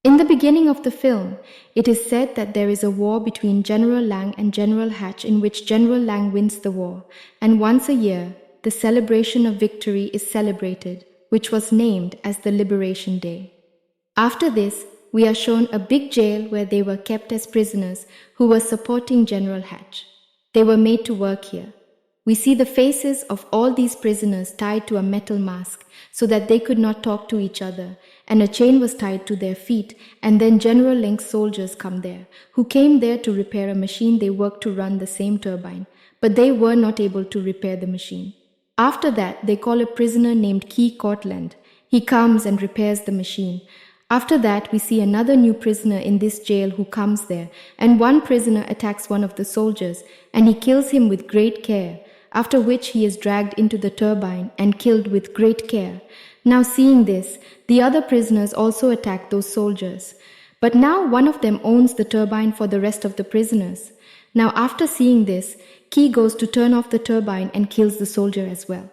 In the beginning of the film, it is said that there is a war between General Lang and General Hatch in which General Lang wins the war, and once a year, the celebration of victory is celebrated, which was named as the Liberation Day. After this, we are shown a big jail where they were kept as prisoners who were supporting General Hatch. They were made to work here. We see the faces of all these prisoners tied to a metal mask so that they could not talk to each other, and a chain was tied to their feet, and then General Link's soldiers come there, who came there to repair a machine they worked to run the same turbine, but they were not able to repair the machine. After that, they call a prisoner named Key Cortland. He comes and repairs the machine. After that, we see another new prisoner in this jail who comes there, and one prisoner attacks one of the soldiers, and he kills him with great care, after which he is dragged into the turbine and killed with great care. Now seeing this, the other prisoners also attack those soldiers. But now one of them owns the turbine for the rest of the prisoners. Now after seeing this, Key goes to turn off the turbine and kills the soldier as well.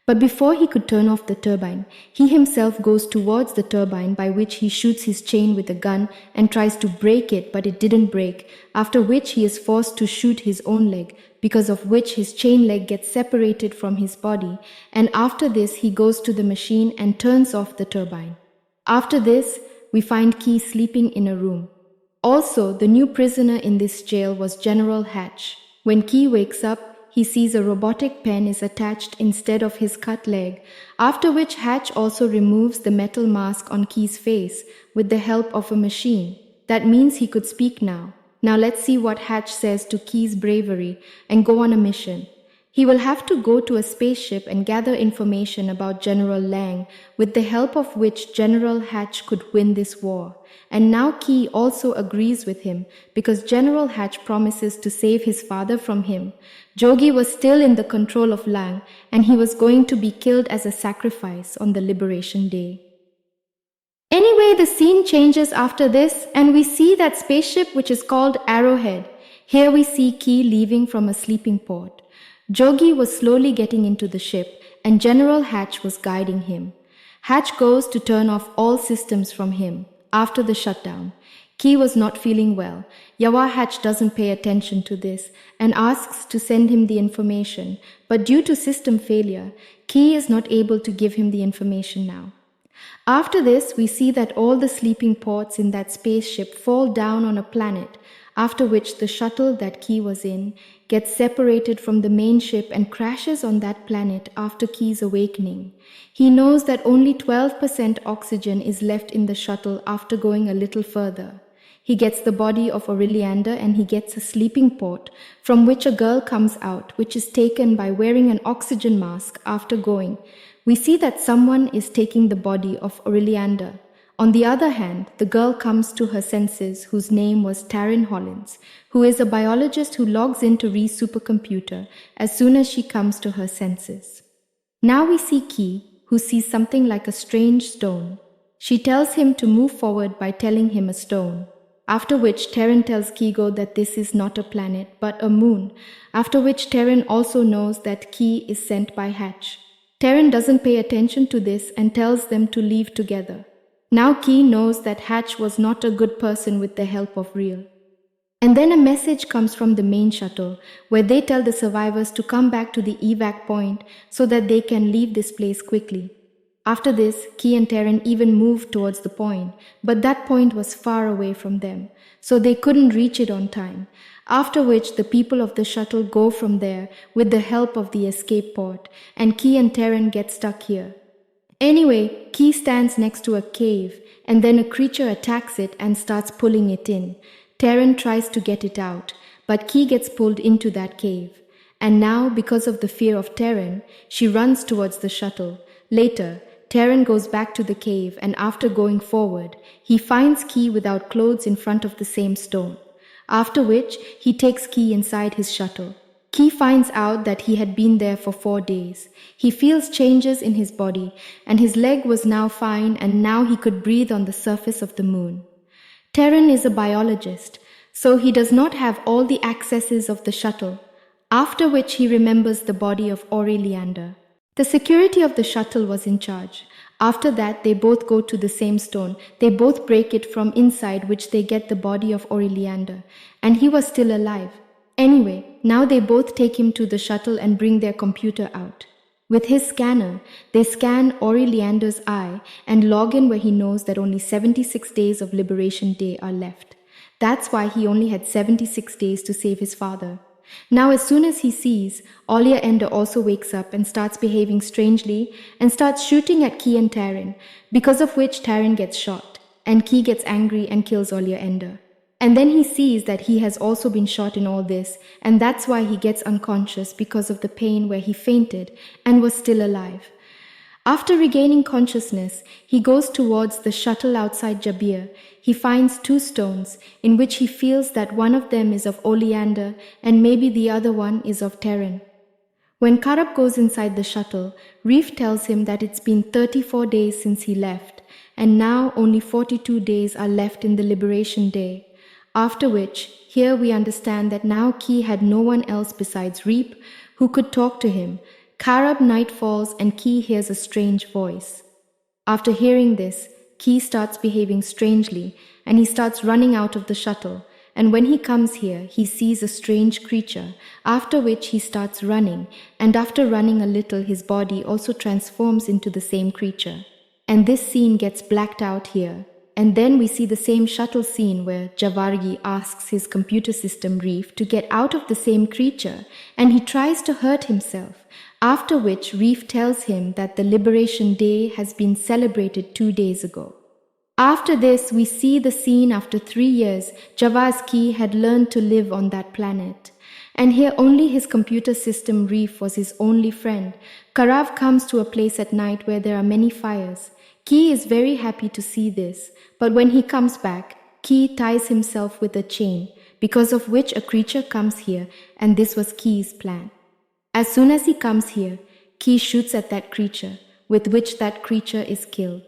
But before he could turn off the turbine, he himself goes towards the turbine, by which he shoots his chain with a gun and tries to break it, but it didn't break, after which he is forced to shoot his own leg, because of which his chain leg gets separated from his body, and after this he goes to the machine and turns off the turbine. After this, we find Key sleeping in a room. Also, the new prisoner in this jail was General Hatch. When Key wakes up, he sees a robotic pen is attached instead of his cut leg, after which Hatch also removes the metal mask on Key's face with the help of a machine. That means he could speak now. Now let's see what Hatch says to Key's bravery and go on a mission. He will have to go to a spaceship and gather information about General Lang, with the help of which General Hatch could win this war. And now Key also agrees with him, because General Hatch promises to save his father from him. Jogi was still in the control of Lang, and he was going to be killed as a sacrifice on the Liberation Day. Anyway, the scene changes after this, and we see that spaceship which is called Arrowhead. Here we see Key leaving from a sleeping port. Jogi was slowly getting into the ship, and General Hatch was guiding him. Hatch goes to turn off all systems from him. After the shutdown, Key was not feeling well. Yawa Hatch doesn't pay attention to this and asks to send him the information, but due to system failure, Key is not able to give him the information now. After this, we see that all the sleeping ports in that spaceship fall down on a planet, after which the shuttle that Key was in gets separated from the main ship and crashes on that planet after Key's awakening. He knows that only 12% oxygen is left in the shuttle after going a little further. He gets the body of Aureliander and he gets a sleeping port from which a girl comes out, which is taken by wearing an oxygen mask after going. We see that someone is taking the body of Aureliander. On the other hand, the girl comes to her senses, whose name was Taryn Hollins, who is a biologist who logs into Ree's supercomputer as soon as she comes to her senses. Now we see Key, who sees something like a strange stone. She tells him to move forward by telling him a stone. After which Taryn tells Kigo that this is not a planet but a moon, after which Taryn also knows that Key is sent by Hatch. Taryn doesn't pay attention to this and tells them to leave together. Now Key knows that Hatch was not a good person with the help of Real. And then a message comes from the main shuttle where they tell the survivors to come back to the evac point so that they can leave this place quickly. After this, Key and Taryn even moved towards the point, but that point was far away from them, so they couldn't reach it on time. After which the people of the shuttle go from there with the help of the escape pod, and Key and Taryn get stuck here. Anyway, Key stands next to a cave, and then a creature attacks it and starts pulling it in. Taryn tries to get it out, but Key gets pulled into that cave. And now, because of the fear of Taryn, she runs towards the shuttle. Later, Taryn goes back to the cave, and after going forward, he finds Key without clothes in front of the same stone. After which, he takes Key inside his shuttle. Key finds out that he had been there for 4 days. He feels changes in his body, and his leg was now fine, and now he could breathe on the surface of the moon. Taryn is a biologist, so he does not have all the accesses of the shuttle, after which he remembers the body of Aureliander. The security of the shuttle was in charge. After that, they both go to the same stone. They both break it from inside, which they get the body of Aureliander. And he was still alive. Anyway, now they both take him to the shuttle and bring their computer out. With his scanner, they scan Aureliander's eye and log in where he knows that only 76 days of Liberation Day are left. That's why he only had 76 days to save his father. Now, as soon as he sees, Oleander also wakes up and starts behaving strangely and starts shooting at Key and Taryn, because of which Taryn gets shot, and Key gets angry and kills Oleander. And then he sees that he has also been shot in all this, and that's why he gets unconscious because of the pain where he fainted and was still alive. After regaining consciousness, he goes towards the shuttle outside Jabir. He finds 2 stones, in which he feels that one of them is of Oleander and maybe the other one is of Terran. When Karab goes inside the shuttle, Reef tells him that it's been 34 days since he left, and now only 42 days are left in the Liberation Day. After which, here we understand that now Key had no one else besides Reep who could talk to him. Karab night falls and Key hears a strange voice. After hearing this, Key starts behaving strangely and he starts running out of the shuttle. And when he comes here, he sees a strange creature, after which he starts running, and after running a little, his body also transforms into the same creature. And this scene gets blacked out here. And then we see the same shuttle scene where Javargi asks his computer system Reef to get out of the same creature, and he tries to hurt himself, after which Reef tells him that the Liberation Day has been celebrated 2 days ago. After this, we see the scene after 3 years, Javaski had learned to live on that planet. And here only his computer system Reef was his only friend. Karav comes to a place at night where there are many fires. Key is very happy to see this, but when he comes back, Key ties himself with a chain, because of which a creature comes here, and this was Key's plan. As soon as he comes here, Key shoots at that creature, with which that creature is killed.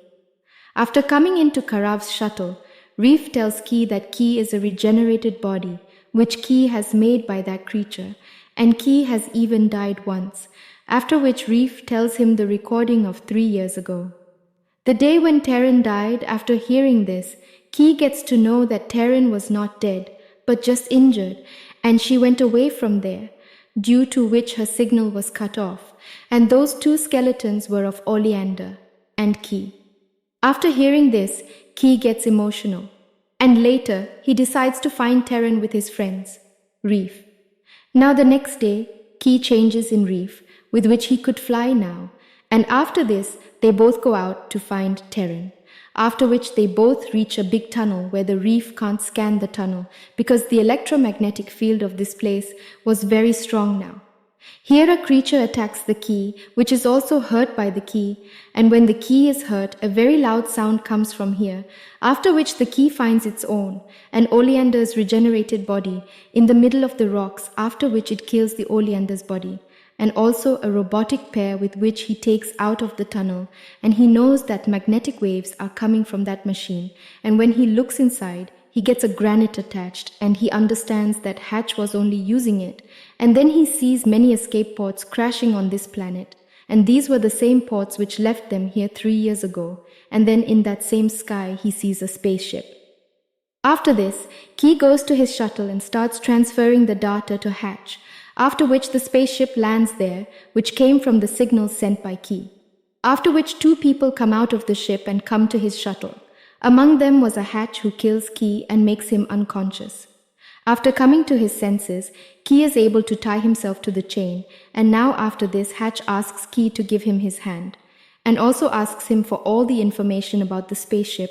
After coming into Karav's shuttle, Reef tells Key that Key is a regenerated body, which Key has made by that creature, and Key has even died once, after which Reef tells him the recording of 3 years ago. The day when Terran died, after hearing this, Key gets to know that Terran was not dead, but just injured, and she went away from there, due to which her signal was cut off, and those 2 skeletons were of Oleander and Key. After hearing this, Key gets emotional, and later he decides to find Terran with his friends, Reef. Now the next day, Key changes in Reef, with which he could fly now, and after this, they both go out to find Terran, after which they both reach a big tunnel where the Reef can't scan the tunnel because the electromagnetic field of this place was very strong now. Here a creature attacks the Key, which is also hurt by the Key, and when the Key is hurt, a very loud sound comes from here, after which the Key finds its own, an Oleander's regenerated body, in the middle of the rocks, after which it kills the Oleander's body, and also a robotic pair with which he takes out of the tunnel, and he knows that magnetic waves are coming from that machine, and when he looks inside, he gets a granite attached, and he understands that Hatch was only using it, and then he sees many escape pods crashing on this planet, and these were the same pods which left them here 3 years ago, and then in that same sky he sees a spaceship. After this, Key goes to his shuttle and starts transferring the data to Hatch, after which the spaceship lands there, which came from the signals sent by Key. After which 2 people come out of the ship and come to his shuttle. Among them was a Hatch who kills Key and makes him unconscious. After coming to his senses, Key is able to tie himself to the chain, and now after this Hatch asks Key to give him his hand, and also asks him for all the information about the spaceship,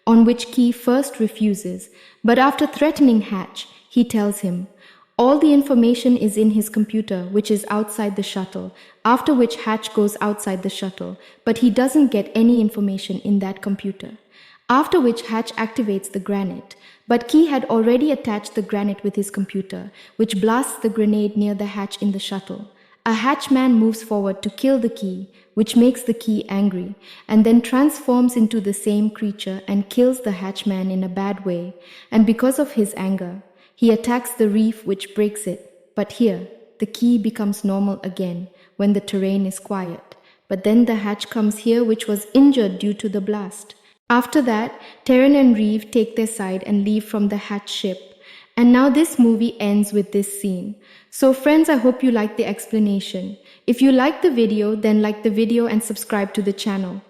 on which Key first refuses, but after threatening Hatch, he tells him, all the information is in his computer, which is outside the shuttle, after which Hatch goes outside the shuttle, but he doesn't get any information in that computer. After which Hatch activates the granite, but Key had already attached the granite with his computer, which blasts the grenade near the Hatch in the shuttle. A Hatchman moves forward to kill the Key, which makes the Key angry, and then transforms into the same creature and kills the Hatchman in a bad way, and because of his anger, he attacks the Reef, which breaks it, but here, the Key becomes normal again when the terrain is quiet, but then the hatch comes here, which was injured due to the blast. After that, Terran and Reeve take their side and leave from the hatch ship. And now this movie ends with this scene. So friends, I hope you liked the explanation. If you liked the video, then like the video and subscribe to the channel.